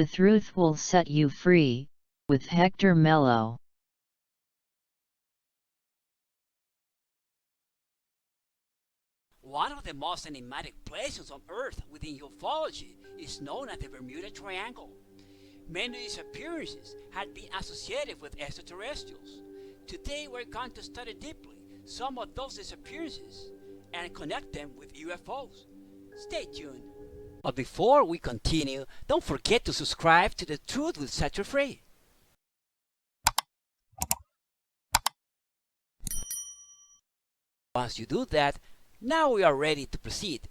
The truth will set you free, with Hector Melo. One of the most enigmatic places on Earth within ufology is known as the Bermuda Triangle. Many disappearances had been associated with extraterrestrials. Today we're going to study deeply some of those disappearances and connect them with UFOs. Stay tuned. But before we continue, don't forget to subscribe to The Truth Will Set You Free. Once you do that, now we are ready to proceed.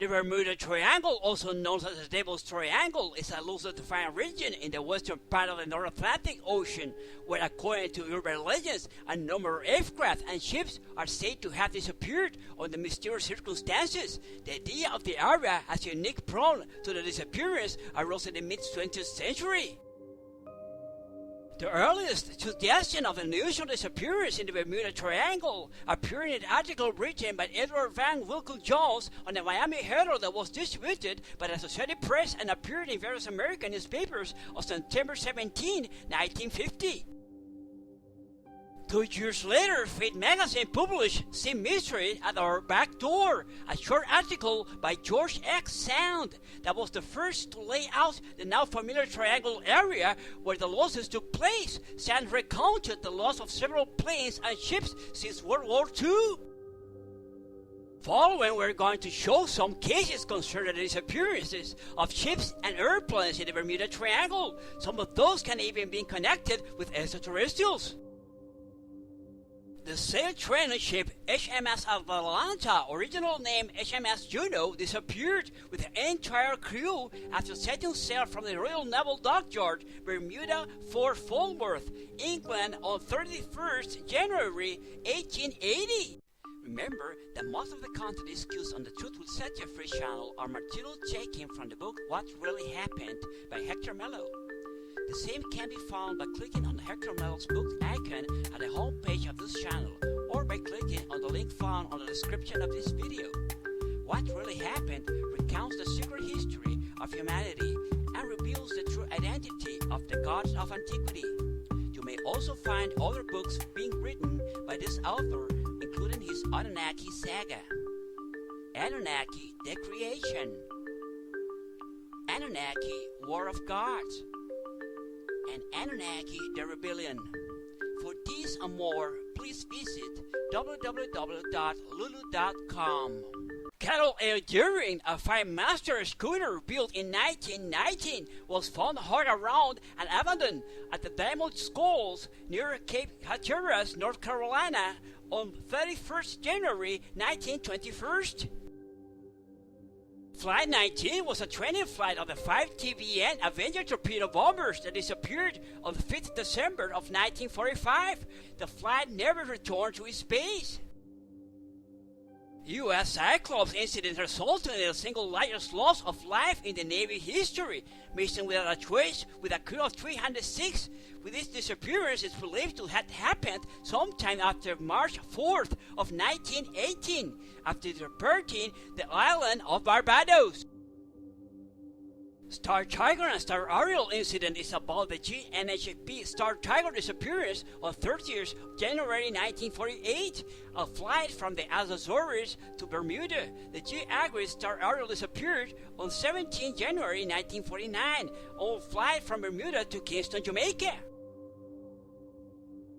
The Bermuda Triangle, also known as the Devil's Triangle, is a loosely defined region in the western part of the North Atlantic Ocean, where, according to urban legends, a number of aircraft and ships are said to have disappeared under mysterious circumstances. The idea of the area as unique prone to the disappearance arose in the mid-20th century. The earliest suggestion of unusual disappearance in the Bermuda Triangle appeared in an article written by Edward Van Winkle Jones on the Miami Herald that was distributed by the Associated Press and appeared in various American newspapers on September 17, 1950. 2 years later, Fate magazine published "Sea Mystery at Our Back Door," a short article by George X. Sound that was the first to lay out the now familiar triangle area where the losses took place. Sound recounted the loss of several planes and ships since World War II. Following, we're going to show some cases concerning the disappearances of ships and airplanes in the Bermuda Triangle. Some of those can even be connected with extraterrestrials. The sail training ship HMS Atalanta, original name HMS Juno, disappeared with the entire crew after setting sail from the Royal Naval Dockyard, Bermuda, Fort Falmouth, England on 31st January 1880. Remember that most of the content discussed on the Truth Will Set You Free channel are material taken from the book What Really Happened by Hector Melo. The same can be found by clicking on Hector Melo's book icon at the homepage of this channel, or by clicking on the link found on the description of this video. What Really Happened recounts the secret history of humanity and reveals the true identity of the gods of antiquity. You may also find other books being written by this author, including his Anunnaki saga, Anunnaki, the Creation, Anunnaki, War of Gods, and Anunnaki, the Rebellion. For these and more, please visit www.lulu.com. Cattle Air Deering, a five-master schooner built in 1919, was found hard around and abandoned at the Diamond Skulls near Cape Hatteras, North Carolina, on 31st January 1921. Flight 19 was a training flight of the 5 TBN Avenger torpedo bombers that disappeared on 5th December of 1945. The flight never returned to space. U.S. Cyclops incident resulted in the single largest loss of life in the Navy history, missing without a trace with a crew of 306. With this disappearance, it's believed to have happened sometime after March 4th of 1918, after departing the island of Barbados. Star Tiger and Star Ariel incident is about the GNHP Star Tiger disappearance on 30th January 1948, a flight from the Azores to Bermuda. The G-Agris Star Ariel disappeared on 17 January 1949 on flight from Bermuda to Kingston, Jamaica.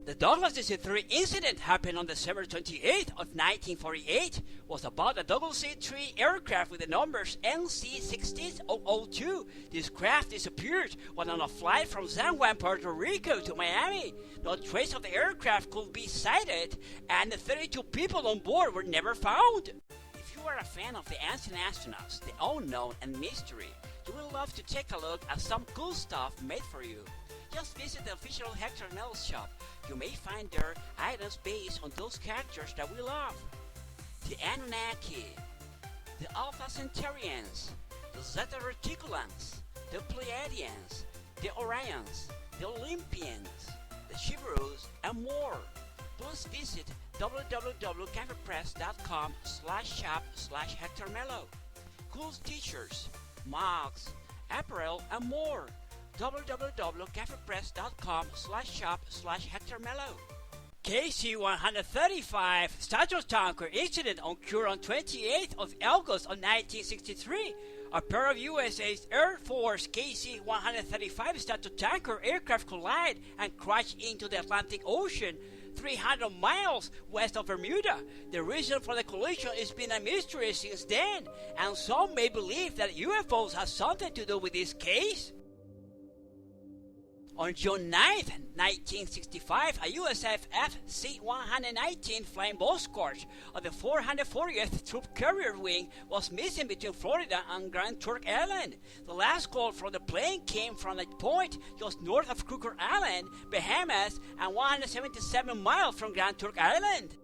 The Douglas DC-3 incident happened on December 28th of 1948, was about a DC-3 aircraft with the numbers NC-16002. This craft disappeared while on a flight from San Juan, Puerto Rico to Miami. No trace of the aircraft could be sighted, and the 32 people on board were never found. If you are a fan of the ancient astronauts, the unknown and mystery, you will love to take a look at some cool stuff made for you. Just visit the official Hector Melo shop. You may find there items based on those characters that we love. The Anunnaki, the Alpha Centaurians, the Zeta Reticulans, the Pleiadians, the Orions, the Olympians, the Shibarus, and more. Please visit www.camppress.com/shop/Hector Melo. Cool t-shirts, mugs, apparel, and more. www.cafepress.com/shop/Hector Melo. KC-135 status tanker incident occurred on 28th of August of 1963. A pair of USA's Air Force KC-135 status tanker aircraft collided and crashed into the Atlantic Ocean 300 miles west of Bermuda. The reason for the collision has been a mystery since then, and some may believe that UFOs have something to do with this case. On June 9, 1965, a USAF C-119 flying boxcar of the 440th Troop Carrier Wing was missing between Florida and Grand Turk Island. The last call from the plane came from a point just north of Crooked Island, Bahamas, and 177 miles from Grand Turk Island.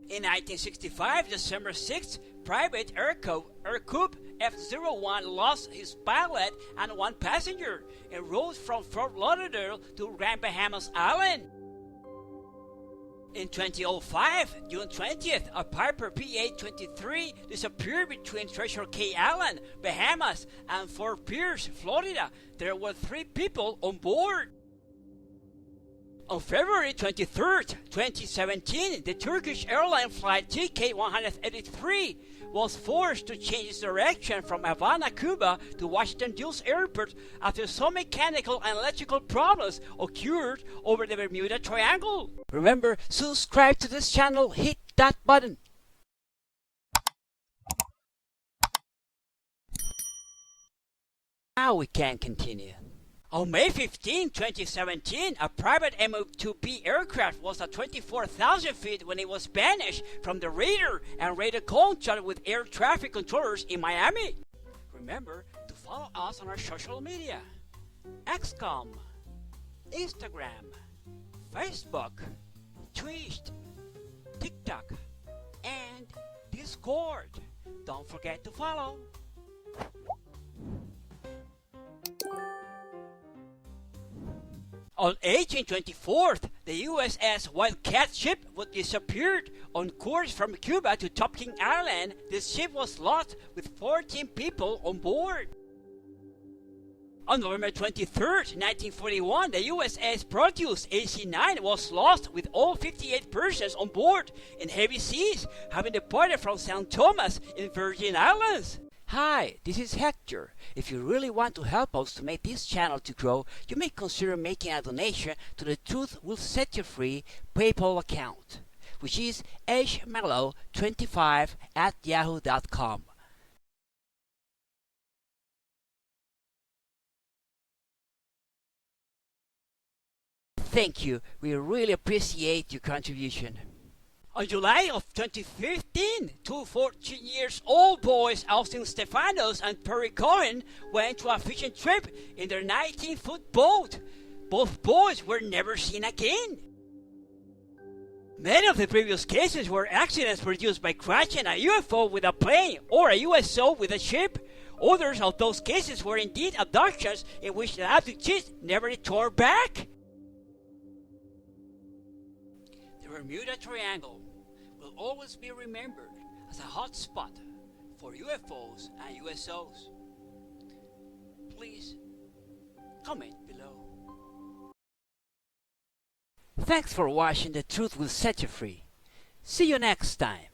In 1965, December 6th, Private Aircoup F-01 lost his pilot and one passenger en route from Fort Lauderdale to Grand Bahamas Island. In 2005, June 20th, a Piper PA-23 disappeared between Treasure Cay Island, Bahamas, and Fort Pierce, Florida. There were 3 people on board. On February 23, 2017, the Turkish airline flight TK-183 was forced to change its direction from Havana, Cuba to Washington D.C. airport after some mechanical and electrical problems occurred over the Bermuda Triangle. Remember, subscribe to this channel, hit that button. Now we can continue. On May 15, 2017, a private MQ-2B aircraft was at 24,000 feet when it was banished from the radar and radar contact with air traffic controllers in Miami. Remember to follow us on our social media: XCOM, Instagram, Facebook, Twitch, TikTok, and Discord. Don't forget to follow. On 1824th, the USS Wildcat ship was disappeared on course from Cuba to Top King Island. This ship was lost with 14 people on board. On November 23rd, 1941, the USS Proteus AC-9 was lost with all 58 persons on board in heavy seas, having departed from St. Thomas in Virgin Islands. Hi, this is Hector. If you really want to help us to make this channel to grow, you may consider making a donation to the Truth Will Set You Free PayPal account, which is hmello25@yahoo.com. Thank you. We really appreciate your contribution. On July of 2015, 2 14-year-old boys, Austin Stephanos and Perry Cohen, went to a fishing trip in their 19-foot boat. Both boys were never seen again. Many of the previous cases were accidents produced by crashing a UFO with a plane or a USO with a ship. Others of those cases were indeed abductions in which the abductees never returned back. The Bermuda Triangle will always be remembered as a hot spot for UFOs and USOs. Please comment below. Thanks for watching. The Truth Will Set You Free. See you next time.